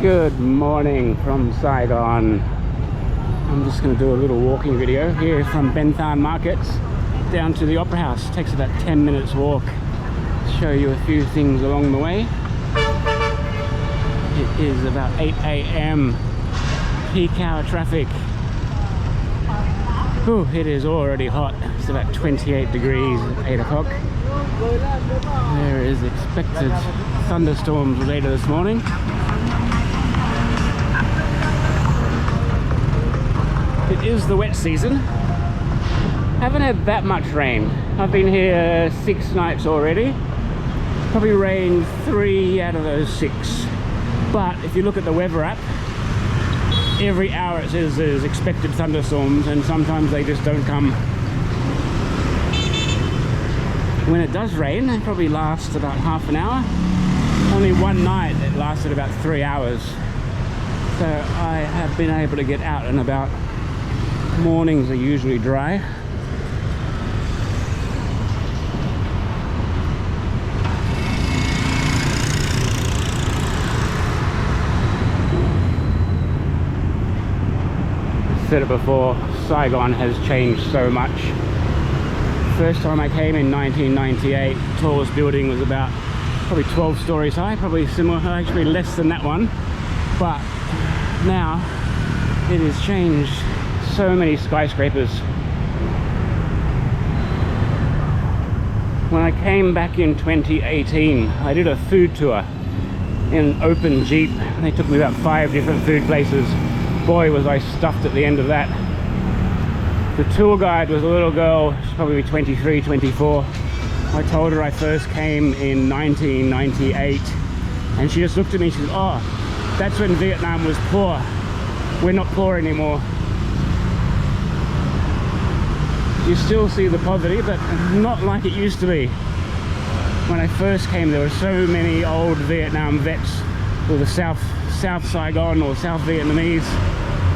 Good morning from Saigon. I'm just going to do a little walking video here from Ben Thanh Market down to the Opera House. It takes about 10 minutes walk. Show you a few things along the way. It is about 8 a.m. peak hour traffic. Whew, it is already hot. It's about 28 degrees at 8 o'clock. There is expected thunderstorms later this morning. It is the wet season. Haven't had that much rain. I've been here 6 nights already. Probably rained 3 out of those 6. But if you look at the weather app, every hour it says there's expected thunderstorms, and sometimes they just don't come. When it does rain, it probably lasts about half an hour. Only one night it lasted about 3 hours. So I have been able to get out and about. Mornings are usually dry. I've said it before, Saigon has changed so much. First time I came in 1998, the tallest building was about probably 12 stories high, probably similar, actually less than that one. But now it has changed. So many skyscrapers. When I came back in 2018, I did a food tour in an open Jeep. They took me about 5 different food places. Boy, was I stuffed at the end of that. The tour guide was a little girl, she's probably 23, 24. I told her I first came in 1998, and she just looked at me and she said, "Oh, that's when Vietnam was poor. We're not poor anymore." You still see the poverty, but not like it used to be. When I first came, there were so many old Vietnam vets, or the South Saigon or South Vietnamese,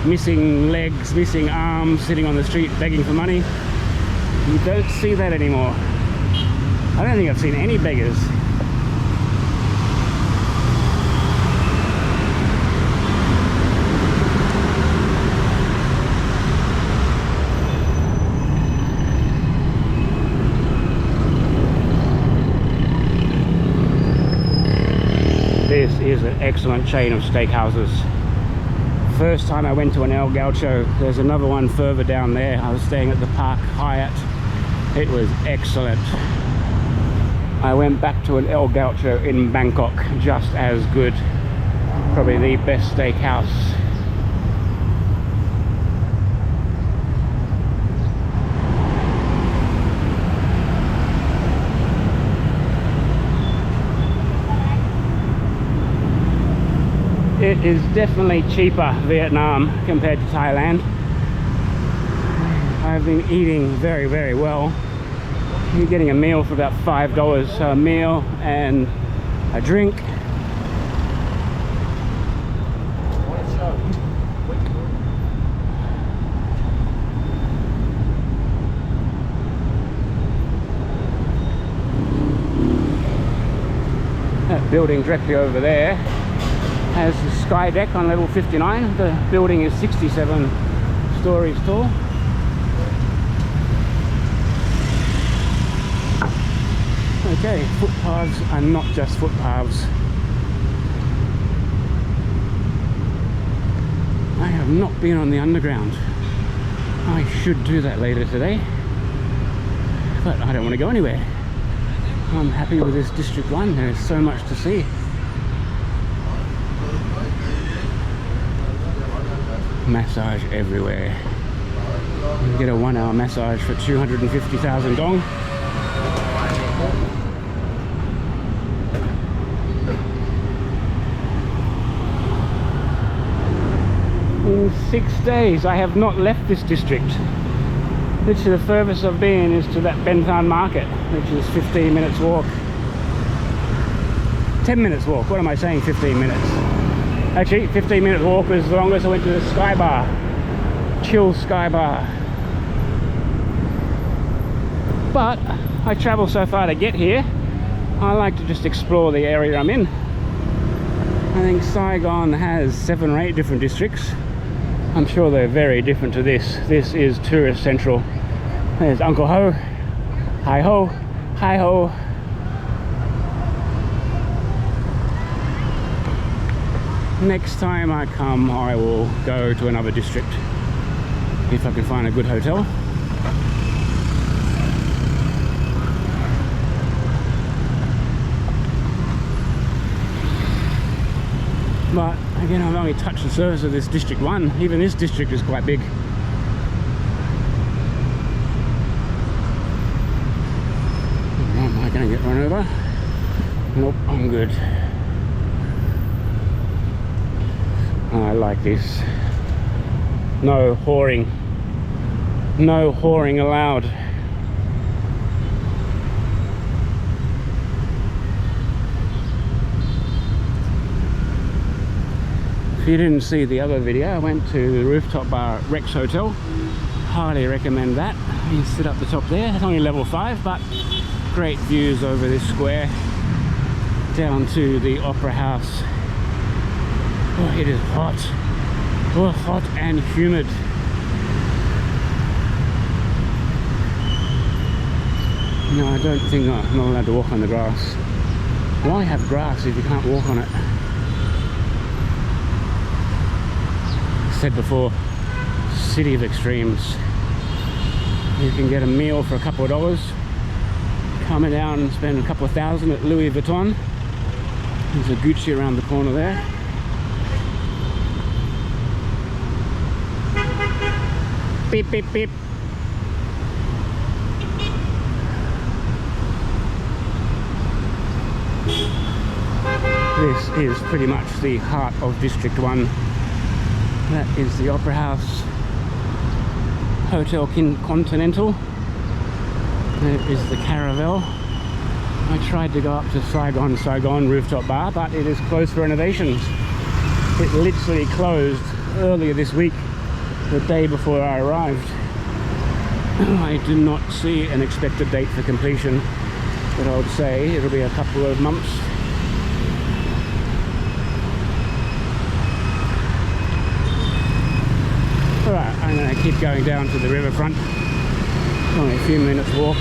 missing legs, missing arms, sitting on the street begging for money. You don't see that anymore. I don't think I've seen any beggars. This is an excellent chain of steakhouses. First time I went to an El Gaucho, there's another one further down there. I was staying at the Park Hyatt. It was excellent. I went back to an El Gaucho in Bangkok, just as good. Probably the best steakhouse. It is definitely cheaper, Vietnam, compared to Thailand. I've been eating very, very well. You're getting a meal for about $5, so a meal and a drink. That building directly over there has the sky deck on level 59. The building is 67 stories tall. Okay, footpaths are not just footpaths. I have not been on the underground. I should do that later today, but I don't want to go anywhere. I'm happy with this District 1. There's so much to see. Massage everywhere. You can get a 1-hour massage for 250,000 dong. In 6 days I have not left this district. Literally the furthest I've been is to that Ben Thanh Market, which is 15 minutes walk. 10 minutes walk, what am I saying, 15 minutes? Actually, 15-minute walk was the longest. I went to the Sky Bar, Chill Sky Bar. But I travel so far to get here, I like to just explore the area I'm in. I think Saigon has 7 or 8 different districts. I'm sure they're very different to this. This is tourist central. There's Uncle Ho. Hi ho. Hi ho. Next time I come, I will go to another district if I can find a good hotel. But again, I've only touched the surface of this District 1. Even this district is quite big. Am I going to get run over? Nope, I'm good. I like this. No whoring. No whoring allowed. If you didn't see the other video, I went to the Rooftop Bar at Rex Hotel. Highly recommend that. You sit up the top there. It's only level 5, but great views over this square down to the Opera House. Oh, it is hot. Oh, hot and humid. No, I don't think I'm not allowed to walk on the grass. Why have grass if you can't walk on it? Said before, city of extremes. You can get a meal for a couple of dollars, come down and spend a couple of thousand at Louis Vuitton. There's a Gucci around the corner there. Beep beep beep. This is pretty much the heart of District 1. That is the Opera House, Hotel Continental. There is the Caravel. I tried to go up to Saigon Rooftop Bar, but it is closed for renovations. It literally closed earlier this week, the day before I arrived. I do not see an expected date for completion, but I would say it'll be a couple of months. Alright, I'm going to keep going down to the riverfront. Only a few minutes walk.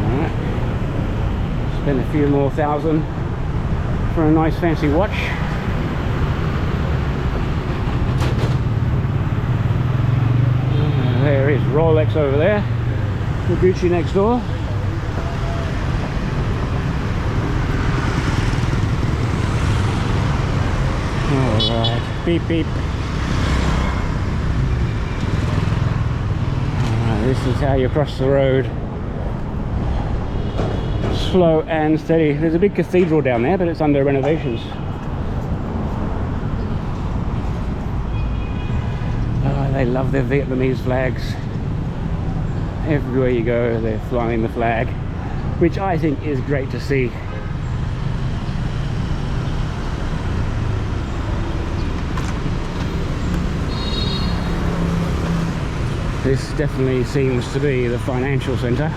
Alright. Spend a few more thousand for a nice fancy watch. There is Rolex over there. The Gucci next door. Alright, beep beep. Alright, this is how you cross the road. Slow and steady. There's a big cathedral down there, but it's under renovations. Oh, they love their Vietnamese flags. Everywhere you go, they're flying the flag, which I think is great to see. This definitely seems to be the financial centre.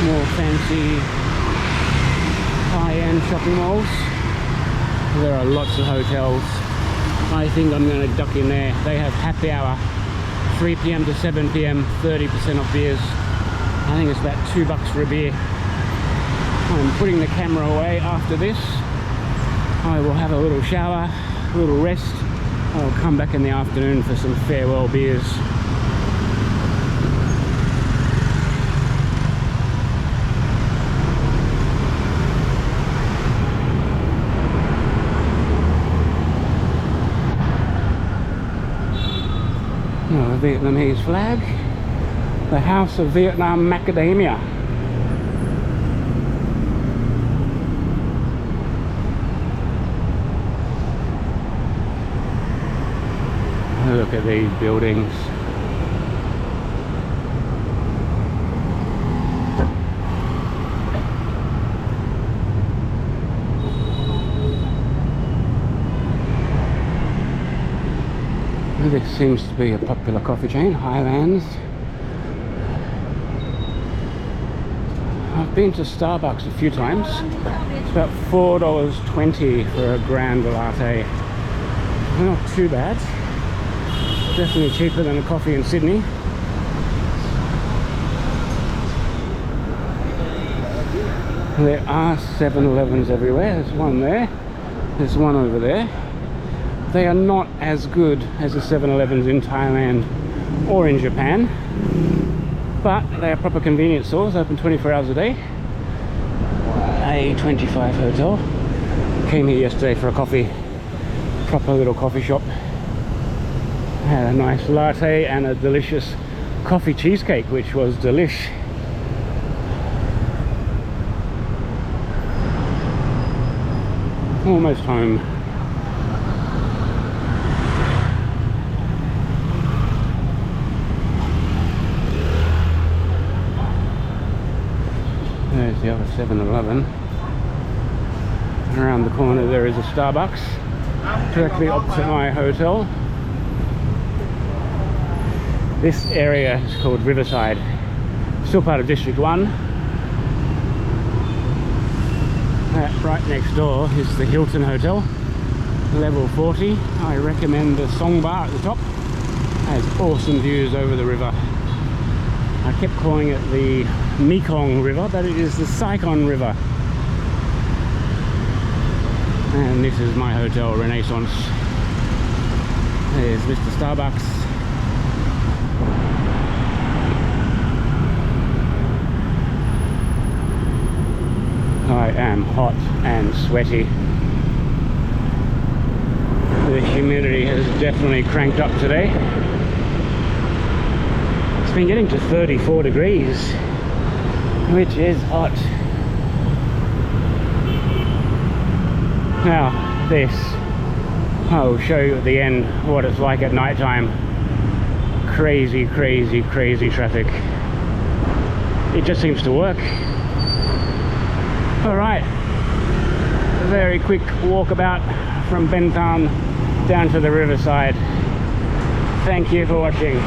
More fancy, high-end shopping malls. There are lots of hotels. I think I'm going to duck in there. They have happy hour. 3 PM to 7 PM, 30% off beers. I think it's about $2 for a beer. I'm putting the camera away after this. I will have a little shower, a little rest. I'll come back in the afternoon for some farewell beers. Oh, the Vietnamese flag. The House of Vietnam Macadamia. Look at these buildings. This seems to be a popular coffee chain, Highlands. I've been to Starbucks a few times. It's about $4.20 for a grand latte. Not too bad. Definitely cheaper than a coffee in Sydney. There are 7-Elevens everywhere. There's one there. There's one over there. They are not as good as the 7-Elevens in Thailand or in Japan, but they are proper convenience stores, open 24 hours a day. A25 Hotel. Came here yesterday for a coffee. Proper little coffee shop. Had a nice latte and a delicious coffee cheesecake, which was delish. Almost home. There's the other 7-Eleven. Around the corner there is a Starbucks, directly opposite my hotel. This area is called Riverside, still part of District 1. Right next door is the Hilton Hotel, level 40. I recommend the Song Bar at the top. Has awesome views over the river. I kept calling it the Mekong River, but it is the Saigon River. And this is my hotel, Renaissance. There's Mr. Starbucks. I am hot and sweaty. The humidity has definitely cranked up today. It's been getting to 34 degrees, which is hot. Now this, I'll show you at the end what it's like at night time. Crazy, crazy, crazy traffic. It just seems to work. Alright, a very quick walkabout from Ben Thanh down to the Riverside. Thank you for watching.